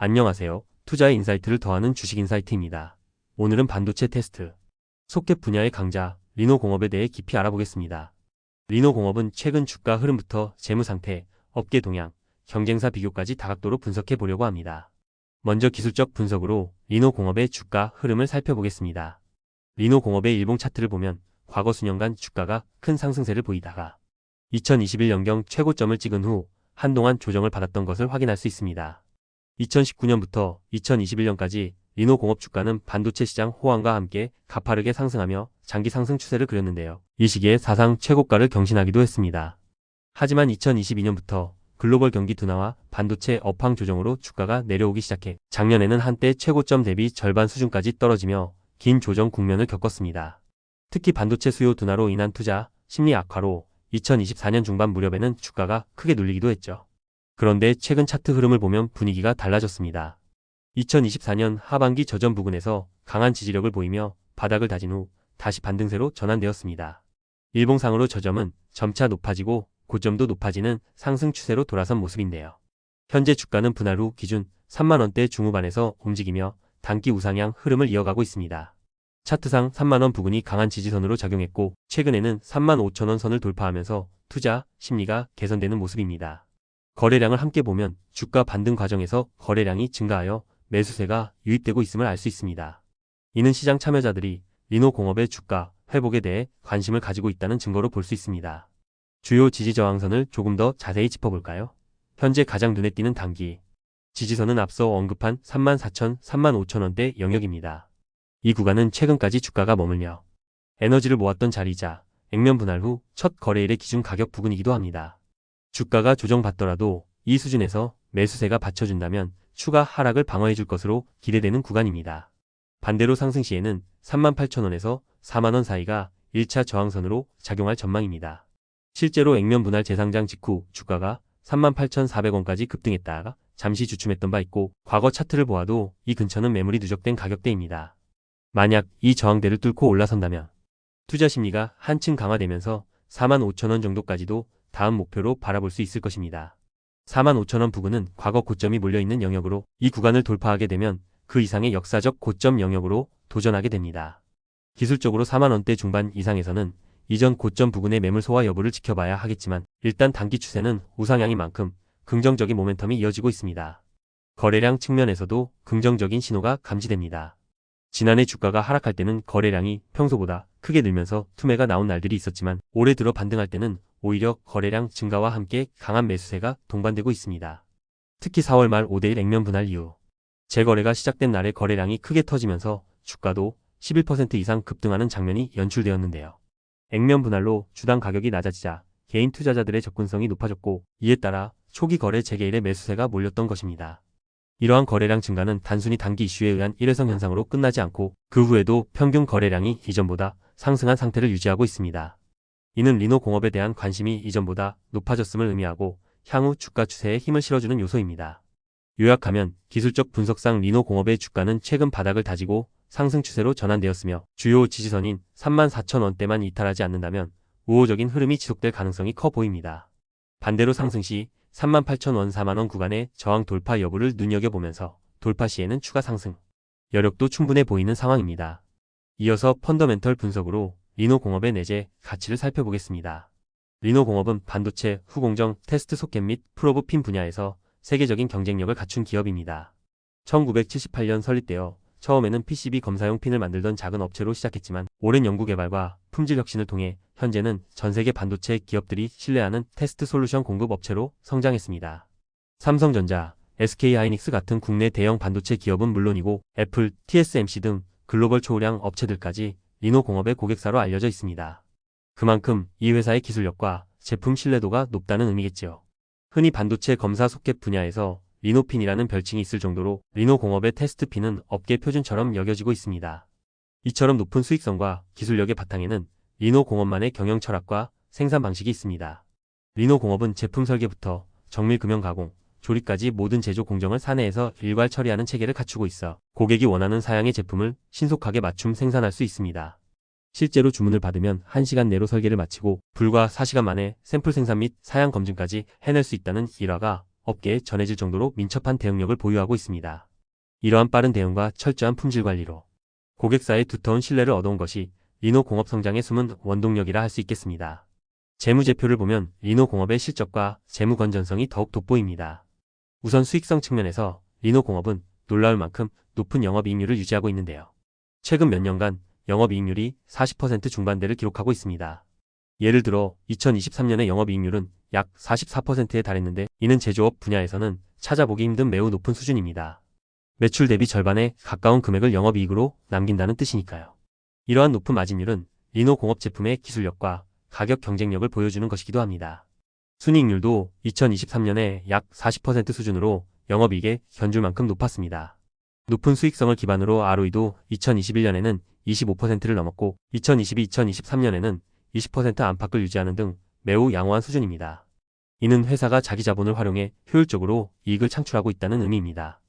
안녕하세요. 투자의 인사이트를 더하는 주식 인사이트입니다. 오늘은 반도체 테스트, 소켓 분야의 강자, 리노공업에 대해 깊이 알아보겠습니다. 리노공업은 최근 주가 흐름부터 재무 상태, 업계 동향, 경쟁사 비교까지 다각도로 분석해 보려고 합니다. 먼저 기술적 분석으로 리노공업의 주가 흐름을 살펴보겠습니다. 리노공업의 일봉 차트를 보면 과거 수년간 주가가 큰 상승세를 보이다가 2021년경 최고점을 찍은 후 한동안 조정을 받았던 것을 확인할 수 있습니다. 2019년부터 2021년까지 리노공업 주가는 반도체 시장 호황과 함께 가파르게 상승하며 장기 상승 추세를 그렸는데요. 이 시기에 사상 최고가를 경신하기도 했습니다. 하지만 2022년부터 글로벌 경기 둔화와 반도체 업황 조정으로 주가가 내려오기 시작해 작년에는 한때 최고점 대비 절반 수준까지 떨어지며 긴 조정 국면을 겪었습니다. 특히 반도체 수요 둔화로 인한 투자 심리 악화로 2024년 중반 무렵에는 주가가 크게 눌리기도 했죠. 그런데 최근 차트 흐름을 보면 분위기가 달라졌습니다. 2024년 하반기 저점 부근에서 강한 지지력을 보이며 바닥을 다진 후 다시 반등세로 전환되었습니다. 일봉상으로 저점은 점차 높아지고 고점도 높아지는 상승 추세로 돌아선 모습인데요. 현재 주가는 분할 후 기준 3만원대 중후반에서 움직이며 단기 우상향 흐름을 이어가고 있습니다. 차트상 3만원 부근이 강한 지지선으로 작용했고 최근에는 35,000원 선을 돌파하면서 투자 심리가 개선되는 모습입니다. 거래량을 함께 보면 주가 반등 과정에서 거래량이 증가하여 매수세가 유입되고 있음을 알 수 있습니다. 이는 시장 참여자들이 리노공업의 주가 회복에 대해 관심을 가지고 있다는 증거로 볼 수 있습니다. 주요 지지 저항선을 조금 더 자세히 짚어볼까요? 현재 가장 눈에 띄는 단기 지지선은 앞서 언급한 34,000, 35,000원대 영역입니다. 이 구간은 최근까지 주가가 머물며 에너지를 모았던 자리이자 액면 분할 후 첫 거래일의 기준 가격 부근이기도 합니다. 주가가 조정받더라도 이 수준에서 매수세가 받쳐준다면 추가 하락을 방어해줄 것으로 기대되는 구간입니다. 반대로 상승 시에는 38,000원에서 4만원 사이가 1차 저항선으로 작용할 전망입니다. 실제로 액면 분할 재상장 직후 주가가 38,400원까지 급등했다가 잠시 주춤했던 바 있고 과거 차트를 보아도 이 근처는 매물이 누적된 가격대입니다. 만약 이 저항대를 뚫고 올라선다면 투자 심리가 한층 강화되면서 45,000원 정도까지도 다음 목표로 바라볼 수 있을 것입니다. 45,000원 부근은 과거 고점이 몰려있는 영역으로 이 구간을 돌파하게 되면 그 이상의 역사적 고점 영역으로 도전하게 됩니다. 기술적으로 4만원대 중반 이상에서는 이전 고점 부근의 매물 소화 여부를 지켜봐야 하겠지만 일단 단기 추세는 우상향인 만큼 긍정적인 모멘텀이 이어지고 있습니다. 거래량 측면에서도 긍정적인 신호가 감지됩니다. 지난해 주가가 하락할 때는 거래량이 평소보다 크게 늘면서 투매가 나온 날들이 있었지만 올해 들어 반등할 때는 오히려 거래량 증가와 함께 강한 매수세가 동반되고 있습니다. 특히 4월 말 5대1 액면 분할 이후 재거래가 시작된 날에 거래량이 크게 터지면서 주가도 11% 이상 급등하는 장면이 연출되었는데요. 액면 분할로 주당 가격이 낮아지자 개인 투자자들의 접근성이 높아졌고 이에 따라 초기 거래 재개일에 매수세가 몰렸던 것입니다. 이러한 거래량 증가는 단순히 단기 이슈에 의한 일회성 현상으로 끝나지 않고 그 후에도 평균 거래량이 이전보다 상승한 상태를 유지하고 있습니다. 이는 리노공업에 대한 관심이 이전보다 높아졌음을 의미하고 향후 주가 추세에 힘을 실어주는 요소입니다. 요약하면 기술적 분석상 리노공업의 주가는 최근 바닥을 다지고 상승 추세로 전환되었으며 주요 지지선인 34,000원대만 이탈하지 않는다면 우호적인 흐름이 지속될 가능성이 커 보입니다. 반대로 상승 시 38,000원, 4만원 구간의 저항 돌파 여부를 눈여겨보면서 돌파 시에는 추가 상승 여력도 충분해 보이는 상황입니다. 이어서 펀더멘털 분석으로 리노공업의 내재 가치를 살펴보겠습니다. 리노공업은 반도체, 후공정, 테스트 소켓 및 프로브 핀 분야에서 세계적인 경쟁력을 갖춘 기업입니다. 1978년 설립되어 처음에는 PCB 검사용 핀을 만들던 작은 업체로 시작했지만 오랜 연구개발과 품질 혁신을 통해 현재는 전세계 반도체 기업들이 신뢰하는 테스트 솔루션 공급 업체로 성장했습니다. 삼성전자, SK하이닉스 같은 국내 대형 반도체 기업은 물론이고 애플, TSMC 등 글로벌 초우량 업체들까지 리노공업의 고객사로 알려져 있습니다. 그만큼 이 회사의 기술력과 제품 신뢰도가 높다는 의미겠지요. 흔히 반도체 검사 소켓 분야에서 리노핀이라는 별칭이 있을 정도로 리노공업의 테스트핀은 업계 표준처럼 여겨지고 있습니다. 이처럼 높은 수익성과 기술력의 바탕에는 리노공업만의 경영 철학과 생산 방식이 있습니다. 리노공업은 제품 설계부터 정밀 금형 가공, 조립까지 모든 제조 공정을 사내에서 일괄 처리하는 체계를 갖추고 있어 고객이 원하는 사양의 제품을 신속하게 맞춤 생산할 수 있습니다. 실제로 주문을 받으면 1시간 내로 설계를 마치고 불과 4시간 만에 샘플 생산 및 사양 검증까지 해낼 수 있다는 일화가 업계에 전해질 정도로 민첩한 대응력을 보유하고 있습니다. 이러한 빠른 대응과 철저한 품질 관리로 고객사의 두터운 신뢰를 얻어온 것이 리노공업 성장의 숨은 원동력이라 할 수 있겠습니다. 재무제표를 보면 리노공업의 실적과 재무 건전성이 더욱 돋보입니다. 우선 수익성 측면에서 리노공업은 놀라울 만큼 높은 영업이익률을 유지하고 있는데요. 최근 몇 년간 영업이익률이 40% 중반대를 기록하고 있습니다. 예를 들어 2023년의 영업이익률은 약 44%에 달했는데 이는 제조업 분야에서는 찾아보기 힘든 매우 높은 수준입니다. 매출 대비 절반에 가까운 금액을 영업이익으로 남긴다는 뜻이니까요. 이러한 높은 마진율은 리노공업 제품의 기술력과 가격 경쟁력을 보여주는 것이기도 합니다. 순이익률도 2023년에 약 40% 수준으로 영업이익에 견줄 만큼 높았습니다. 높은 수익성을 기반으로 ROE도 2021년에는 25%를 넘었고 2022-2023년에는 20% 안팎을 유지하는 등 매우 양호한 수준입니다. 이는 회사가 자기 자본을 활용해 효율적으로 이익을 창출하고 있다는 의미입니다.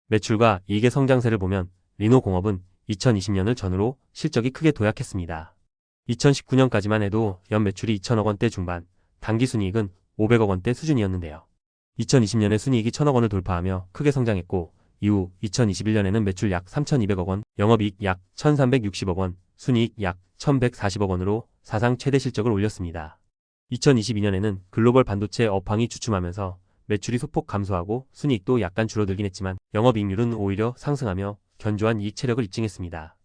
매출과 이익의 성장세를 보면 리노공업은 2020년을 전후로 실적이 크게 도약했습니다. 2019년까지만 해도 연 매출이 2천억 원대 중반, 당기순이익은 500억 원대 수준이었는데요. 2020년에 순이익이 1천억 원을 돌파하며 크게 성장했고 이후 2021년에는 매출 약 3,200억 원, 영업이익 약 1,360억 원, 순이익 약 1,140억 원으로 사상 최대 실적을 올렸습니다. 2022년에는 글로벌 반도체 업황이 주춤하면서 매출이 소폭 감소하고 순이익도 약간 줄어들긴 했지만 영업이익률은 오히려 상승하며 견조한 이익 체력을 입증했습니다.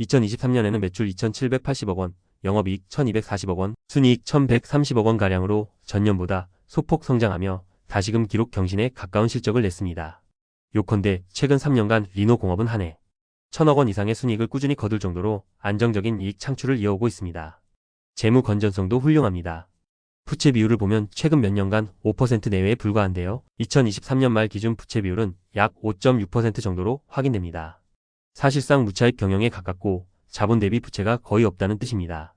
2023년에는 매출 2,780억 원, 영업이익 1,240억 원, 순이익 1,130억 원가량으로 전년보다 소폭 성장하며 다시금 기록 경신에 가까운 실적을 냈습니다. 요컨대 최근 3년간 리노공업은 한 해 1,000억 원 이상의 순이익을 꾸준히 거둘 정도로 안정적인 이익 창출을 이어오고 있습니다. 재무 건전성도 훌륭합니다. 부채 비율을 보면 최근 몇 년간 5% 내외에 불과한데요. 2023년 말 기준 부채 비율은 약 5.6% 정도로 확인됩니다. 사실상 무차익 경영에 가깝고 자본 대비 부채가 거의 없다는 뜻입니다.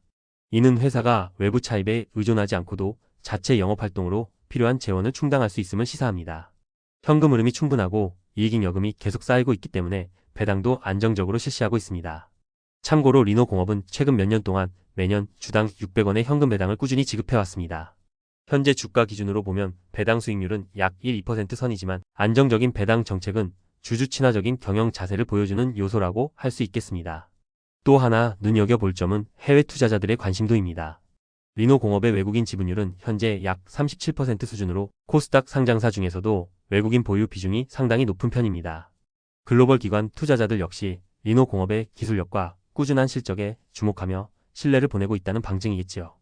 이는 회사가 외부 차입에 의존하지 않고도 자체 영업활동으로 필요한 재원을 충당할 수 있음을 시사합니다. 현금 흐름이 충분하고 이익잉여금이 계속 쌓이고 있기 때문에 배당도 안정적으로 실시하고 있습니다. 참고로 리노공업은 최근 몇 년 동안 매년 주당 600원의 현금 배당을 꾸준히 지급해왔습니다. 현재 주가 기준으로 보면 배당 수익률은 약 1-2% 선이지만 안정적인 배당 정책은 주주 친화적인 경영 자세를 보여주는 요소라고 할 수 있겠습니다. 또 하나 눈여겨볼 점은 해외 투자자들의 관심도입니다. 리노공업의 외국인 지분율은 현재 약 37% 수준으로 코스닥 상장사 중에서도 외국인 보유 비중이 상당히 높은 편입니다. 글로벌 기관 투자자들 역시 리노공업의 기술력과 꾸준한 실적에 주목하며 신뢰를 보내고 있다는 방증이겠지요.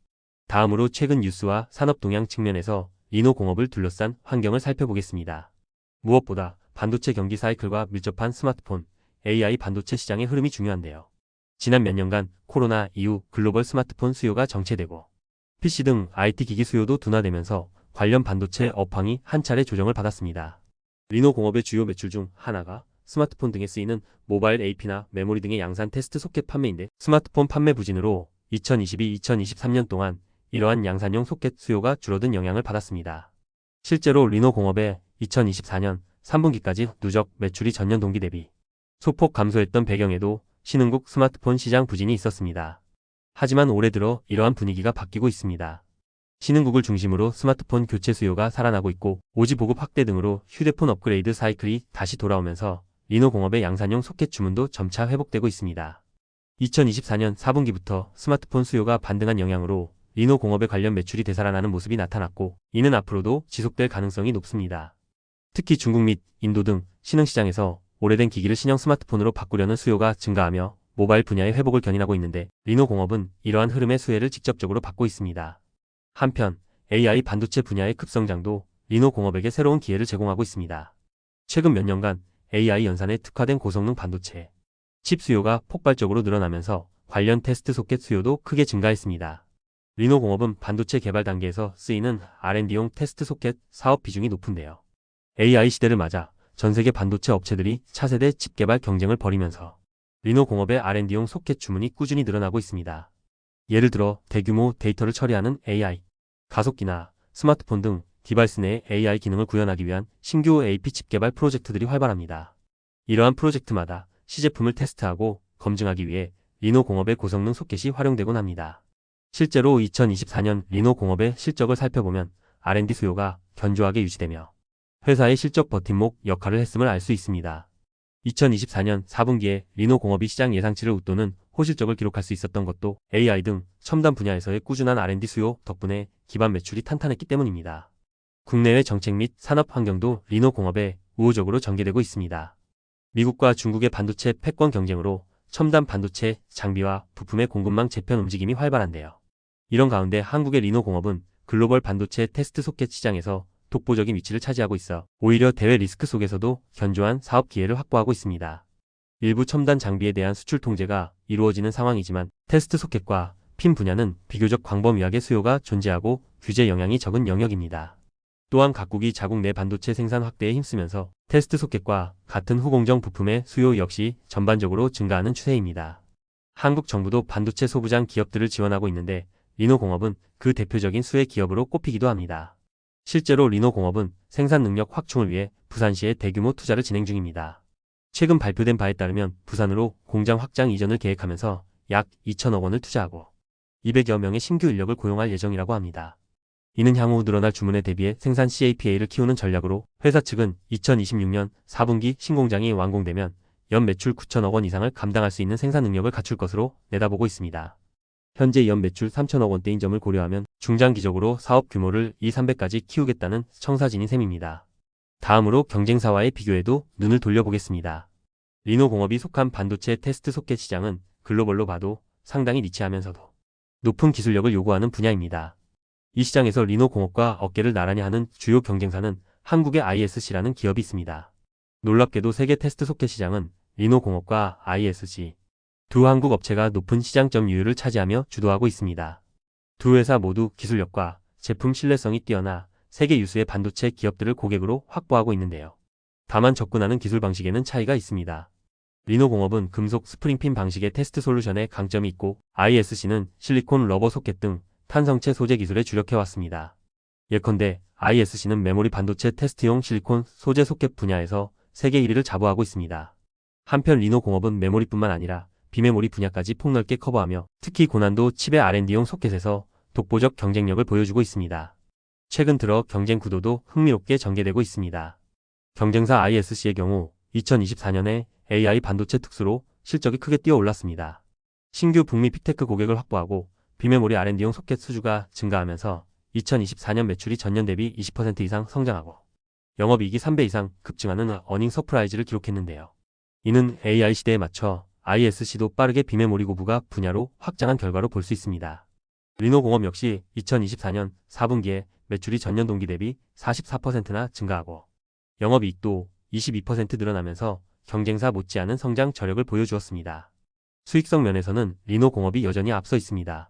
다음으로 최근 뉴스와 산업 동향 측면에서 리노공업을 둘러싼 환경을 살펴보겠습니다. 무엇보다 반도체 경기 사이클과 밀접한 스마트폰, AI 반도체 시장의 흐름이 중요한데요. 지난 몇 년간 코로나 이후 글로벌 스마트폰 수요가 정체되고 PC 등 IT 기기 수요도 둔화되면서 관련 반도체 업황이 한 차례 조정을 받았습니다. 리노공업의 주요 매출 중 하나가 스마트폰 등에 쓰이는 모바일 AP나 메모리 등의 양산 테스트 소켓 판매인데 스마트폰 판매 부진으로 2022-2023년 동안 이러한 양산용 소켓 수요가 줄어든 영향을 받았습니다. 실제로 리노공업의 2024년 3분기까지 누적 매출이 전년 동기 대비 소폭 감소했던 배경에도 신흥국 스마트폰 시장 부진이 있었습니다. 하지만 올해 들어 이러한 분위기가 바뀌고 있습니다. 신흥국을 중심으로 스마트폰 교체 수요가 살아나고 있고 오지 보급 확대 등으로 휴대폰 업그레이드 사이클이 다시 돌아오면서 리노공업의 양산용 소켓 주문도 점차 회복되고 있습니다. 2024년 4분기부터 스마트폰 수요가 반등한 영향으로 리노공업의 관련 매출이 되살아나는 모습이 나타났고 이는 앞으로도 지속될 가능성이 높습니다. 특히 중국 및 인도 등 신흥시장에서 오래된 기기를 신형 스마트폰으로 바꾸려는 수요가 증가하며 모바일 분야의 회복을 견인하고 있는데 리노공업은 이러한 흐름의 수혜를 직접적으로 받고 있습니다. 한편 AI 반도체 분야의 급성장도 리노공업에게 새로운 기회를 제공하고 있습니다. 최근 몇 년간 AI 연산에 특화된 고성능 반도체, 칩 수요가 폭발적으로 늘어나면서 관련 테스트 소켓 수요도 크게 증가했습니다. 리노공업은 반도체 개발 단계에서 쓰이는 R&D용 테스트 소켓 사업 비중이 높은데요. AI 시대를 맞아 전 세계 반도체 업체들이 차세대 칩 개발 경쟁을 벌이면서 리노공업의 R&D용 소켓 주문이 꾸준히 늘어나고 있습니다. 예를 들어 대규모 데이터를 처리하는 AI, 가속기나 스마트폰 등 디바이스 내에 AI 기능을 구현하기 위한 신규 AP 칩 개발 프로젝트들이 활발합니다. 이러한 프로젝트마다 시제품을 테스트하고 검증하기 위해 리노공업의 고성능 소켓이 활용되곤 합니다. 실제로 2024년 리노공업의 실적을 살펴보면 R&D 수요가 견조하게 유지되며 회사의 실적 버팀목 역할을 했음을 알 수 있습니다. 2024년 4분기에 리노공업이 시장 예상치를 웃도는 호실적을 기록할 수 있었던 것도 AI 등 첨단 분야에서의 꾸준한 R&D 수요 덕분에 기반 매출이 탄탄했기 때문입니다. 국내외 정책 및 산업 환경도 리노공업에 우호적으로 전개되고 있습니다. 미국과 중국의 반도체 패권 경쟁으로 첨단 반도체 장비와 부품의 공급망 재편 움직임이 활발한데요. 이런 가운데 한국의 리노공업은 글로벌 반도체 테스트 소켓 시장에서 독보적인 위치를 차지하고 있어 오히려 대외 리스크 속에서도 견조한 사업 기회를 확보하고 있습니다. 일부 첨단 장비에 대한 수출 통제가 이루어지는 상황이지만 테스트 소켓과 핀 분야는 비교적 광범위하게 수요가 존재하고 규제 영향이 적은 영역입니다. 또한 각국이 자국 내 반도체 생산 확대에 힘쓰면서 테스트 소켓과 같은 후공정 부품의 수요 역시 전반적으로 증가하는 추세입니다. 한국 정부도 반도체 소부장 기업들을 지원하고 있는데 리노공업은 그 대표적인 수혜 기업으로 꼽히기도 합니다. 실제로 리노공업은 생산 능력 확충을 위해 부산시에 대규모 투자를 진행 중입니다. 최근 발표된 바에 따르면 부산으로 공장 확장 이전을 계획하면서 약 2천억 원을 투자하고 200여 명의 신규 인력을 고용할 예정이라고 합니다. 이는 향후 늘어날 주문에 대비해 생산 CAPA를 키우는 전략으로 회사 측은 2026년 4분기 신공장이 완공되면 연 매출 9천억 원 이상을 감당할 수 있는 생산 능력을 갖출 것으로 내다보고 있습니다. 현재 연 매출 3천억 원대인 점을 고려하면 중장기적으로 사업 규모를 2,300까지 키우겠다는 청사진인 셈입니다. 다음으로 경쟁사와의 비교에도 눈을 돌려보겠습니다. 리노공업이 속한 반도체 테스트 소켓 시장은 글로벌로 봐도 상당히 니치하면서도 높은 기술력을 요구하는 분야입니다. 이 시장에서 리노공업과 어깨를 나란히 하는 주요 경쟁사는 한국의 ISC라는 기업이 있습니다. 놀랍게도 세계 테스트 소켓 시장은 리노공업과 ISC 두 한국 업체가 높은 시장 점유율을 차지하며 주도하고 있습니다. 두 회사 모두 기술력과 제품 신뢰성이 뛰어나 세계 유수의 반도체 기업들을 고객으로 확보하고 있는데요. 다만 접근하는 기술 방식에는 차이가 있습니다. 리노공업은 금속 스프링핀 방식의 테스트 솔루션에 강점이 있고 ISC는 실리콘 러버 소켓 등 탄성체 소재 기술에 주력해왔습니다. 예컨대 ISC는 메모리 반도체 테스트용 실리콘 소재 소켓 분야에서 세계 1위를 자부하고 있습니다. 한편 리노공업은 메모리뿐만 아니라 비메모리 분야까지 폭넓게 커버하며 특히 고난도 칩의 R&D용 소켓에서 독보적 경쟁력을 보여주고 있습니다. 최근 들어 경쟁 구도도 흥미롭게 전개되고 있습니다. 경쟁사 ISC의 경우 2024년에 AI 반도체 특수로 실적이 크게 뛰어올랐습니다. 신규 북미 픽테크 고객을 확보하고 비메모리 R&D용 소켓 수주가 증가하면서 2024년 매출이 전년 대비 20% 이상 성장하고 영업이익이 3배 이상 급증하는 어닝 서프라이즈를 기록했는데요. 이는 AI 시대에 맞춰 ISC도 빠르게 비메모리 고부가 분야로 확장한 결과로 볼 수 있습니다. 리노공업 역시 2024년 4분기에 매출이 전년 동기 대비 44%나 증가하고 영업이익도 22% 늘어나면서 경쟁사 못지않은 성장 저력을 보여주었습니다. 수익성 면에서는 리노공업이 여전히 앞서 있습니다.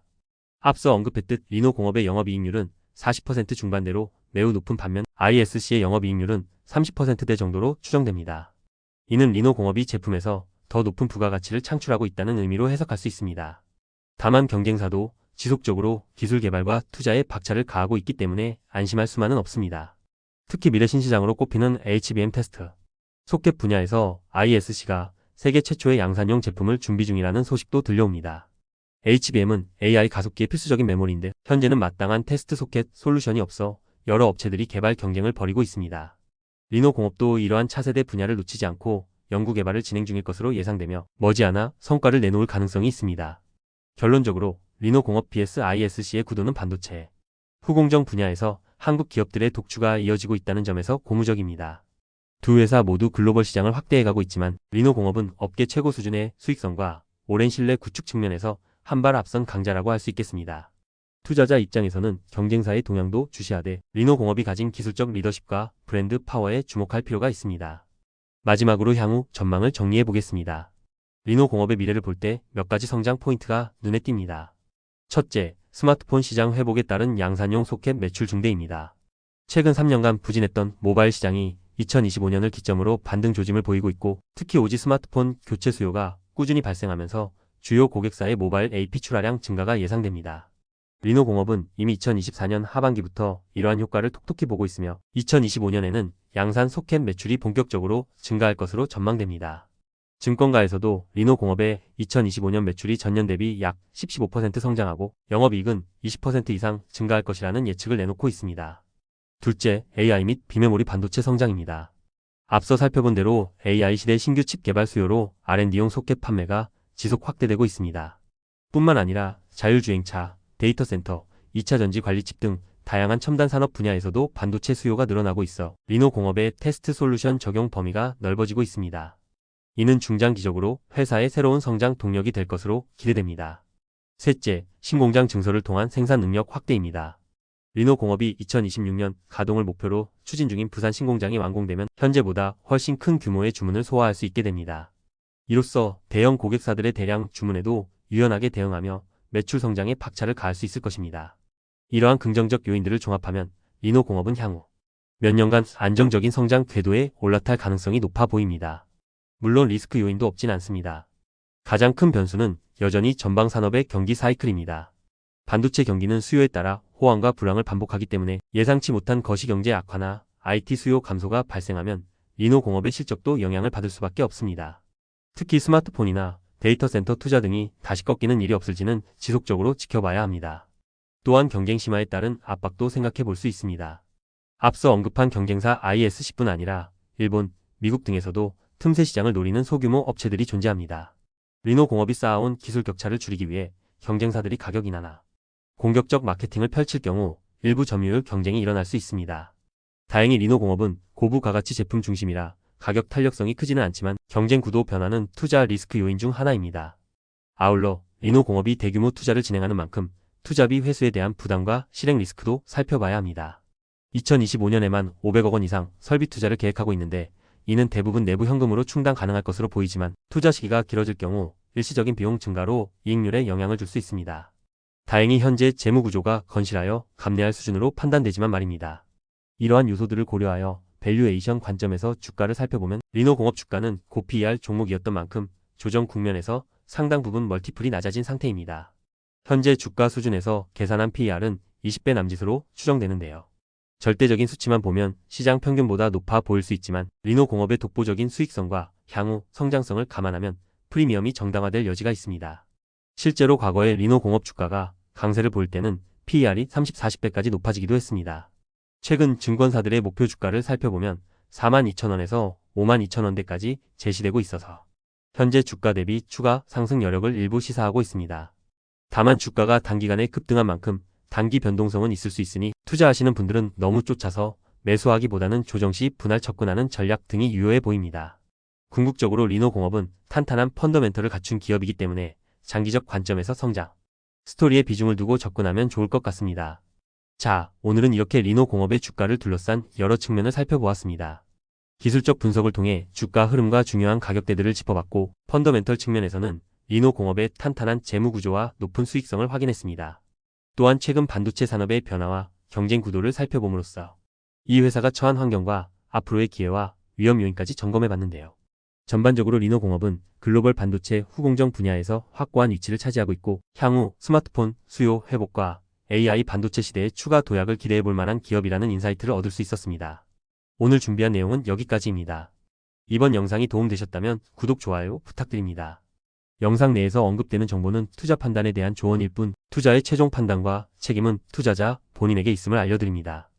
앞서 언급했듯 리노공업의 영업이익률은 40% 중반대로 매우 높은 반면 ISC의 영업이익률은 30%대 정도로 추정됩니다. 이는 리노공업이 제품에서 더 높은 부가가치를 창출하고 있다는 의미로 해석할 수 있습니다. 다만 경쟁사도 지속적으로 기술 개발과 투자에 박차를 가하고 있기 때문에 안심할 수만은 없습니다. 특히 미래 신시장으로 꼽히는 HBM 테스트 소켓 분야에서 ISC가 세계 최초의 양산용 제품을 준비 중이라는 소식도 들려옵니다. HBM은 AI 가속기의 필수적인 메모리인데 현재는 마땅한 테스트 소켓 솔루션이 없어 여러 업체들이 개발 경쟁을 벌이고 있습니다. 리노공업도 이러한 차세대 분야를 놓치지 않고 연구 개발을 진행 중일 것으로 예상되며 머지않아 성과를 내놓을 가능성이 있습니다. 결론적으로 리노공업 vs ISC의 구도는 반도체, 후공정 분야에서 한국 기업들의 독주가 이어지고 있다는 점에서 고무적입니다. 두 회사 모두 글로벌 시장을 확대해가고 있지만 리노공업은 업계 최고 수준의 수익성과 오랜 신뢰 구축 측면에서 한 발 앞선 강자라고 할 수 있겠습니다. 투자자 입장에서는 경쟁사의 동향도 주시하되 리노공업이 가진 기술적 리더십과 브랜드 파워에 주목할 필요가 있습니다. 마지막으로 향후 전망을 정리해 보겠습니다. 리노공업의 미래를 볼 때 몇 가지 성장 포인트가 눈에 띕니다. 첫째, 스마트폰 시장 회복에 따른 양산용 소켓 매출 증대입니다. 최근 3년간 부진했던 모바일 시장이 2025년을 기점으로 반등 조짐을 보이고 있고 특히 오지 스마트폰 교체 수요가 꾸준히 발생하면서 주요 고객사의 모바일 AP 출하량 증가가 예상됩니다. 리노공업은 이미 2024년 하반기부터 이러한 효과를 톡톡히 보고 있으며 2025년에는 양산 소켓 매출이 본격적으로 증가할 것으로 전망됩니다. 증권가에서도 리노공업의 2025년 매출이 전년 대비 약 15% 성장하고 영업이익은 20% 이상 증가할 것이라는 예측을 내놓고 있습니다. 둘째, AI 및 비메모리 반도체 성장입니다. 앞서 살펴본 대로 AI 시대 신규 칩 개발 수요로 R&D용 소켓 판매가 지속 확대되고 있습니다. 뿐만 아니라 자율주행차, 데이터 센터, 2차 전지 관리칩 등 다양한 첨단 산업 분야에서도 반도체 수요가 늘어나고 있어 리노 공업의 테스트 솔루션 적용 범위가 넓어지고 있습니다. 이는 중장기적으로 회사의 새로운 성장 동력이 될 것으로 기대됩니다. 셋째, 신공장 증설을 통한 생산 능력 확대입니다. 리노 공업이 2026년 가동을 목표로 추진 중인 부산 신공장이 완공되면 현재보다 훨씬 큰 규모의 주문을 소화할 수 있게 됩니다. 이로써 대형 고객사들의 대량 주문에도 유연하게 대응하며 매출 성장에 박차를 가할 수 있을 것입니다. 이러한 긍정적 요인들을 종합하면 리노 공업은 향후 몇 년간 안정적인 성장 궤도에 올라탈 가능성이 높아 보입니다. 물론 리스크 요인도 없진 않습니다. 가장 큰 변수는 여전히 전방 산업의 경기 사이클입니다. 반도체 경기는 수요에 따라 호황과 불황을 반복하기 때문에 예상치 못한 거시경제 악화나 IT 수요 감소가 발생하면 리노 공업의 실적도 영향을 받을 수밖에 없습니다. 특히 스마트폰이나 데이터 센터 투자 등이 다시 꺾이는 일이 없을지는 지속적으로 지켜봐야 합니다. 또한 경쟁 심화에 따른 압박도 생각해 볼 수 있습니다. 앞서 언급한 경쟁사 ISC뿐 아니라 일본, 미국 등에서도 틈새 시장을 노리는 소규모 업체들이 존재합니다. 리노 공업이 쌓아온 기술 격차를 줄이기 위해 경쟁사들이 가격 인하나 공격적 마케팅을 펼칠 경우 일부 점유율 경쟁이 일어날 수 있습니다. 다행히 리노 공업은 고부가가치 제품 중심이라 가격 탄력성이 크지는 않지만 경쟁 구도 변화는 투자 리스크 요인 중 하나입니다. 아울러 리노 공업이 대규모 투자를 진행하는 만큼 투자비 회수에 대한 부담과 실행 리스크도 살펴봐야 합니다. 2025년에만 500억 원 이상 설비 투자를 계획하고 있는데 이는 대부분 내부 현금으로 충당 가능할 것으로 보이지만 투자 시기가 길어질 경우 일시적인 비용 증가로 이익률에 영향을 줄 수 있습니다. 다행히 현재 재무 구조가 건실하여 감내할 수준으로 판단되지만 말입니다. 이러한 요소들을 고려하여 밸류에이션 관점에서 주가를 살펴보면 리노 공업 주가는 고 PER 종목이었던 만큼 조정 국면에서 상당 부분 멀티플이 낮아진 상태입니다. 현재 주가 수준에서 계산한 PER은 20배 남짓으로 추정되는데요. 절대적인 수치만 보면 시장 평균보다 높아 보일 수 있지만 리노 공업의 독보적인 수익성과 향후 성장성을 감안하면 프리미엄이 정당화될 여지가 있습니다. 실제로 과거에 리노 공업 주가가 강세를 보일 때는 PER이 30, 40배까지 높아지기도 했습니다. 최근 증권사들의 목표 주가를 살펴보면 42,000원에서 52,000원대까지 제시되고 있어서 현재 주가 대비 추가 상승 여력을 일부 시사하고 있습니다. 다만 주가가 단기간에 급등한 만큼 단기 변동성은 있을 수 있으니 투자하시는 분들은 너무 쫓아서 매수하기보다는 조정 시 분할 접근하는 전략 등이 유효해 보입니다. 궁극적으로 리노 공업은 탄탄한 펀더멘털을 갖춘 기업이기 때문에 장기적 관점에서 성장 스토리에 비중을 두고 접근하면 좋을 것 같습니다. 자, 오늘은 이렇게 리노 공업의 주가를 둘러싼 여러 측면을 살펴보았습니다. 기술적 분석을 통해 주가 흐름과 중요한 가격대들을 짚어봤고 펀더멘털 측면에서는 리노 공업의 탄탄한 재무 구조와 높은 수익성을 확인했습니다. 또한 최근 반도체 산업의 변화와 경쟁 구도를 살펴봄으로써 이 회사가 처한 환경과 앞으로의 기회와 위험 요인까지 점검해봤는데요. 전반적으로 리노 공업은 글로벌 반도체 후공정 분야에서 확고한 위치를 차지하고 있고 향후 스마트폰 수요 회복과 AI 반도체 시대의 추가 도약을 기대해볼 만한 기업이라는 인사이트를 얻을 수 있었습니다. 오늘 준비한 내용은 여기까지입니다. 이번 영상이 도움되셨다면 구독, 좋아요 부탁드립니다. 영상 내에서 언급되는 정보는 투자 판단에 대한 조언일 뿐 투자의 최종 판단과 책임은 투자자 본인에게 있음을 알려드립니다.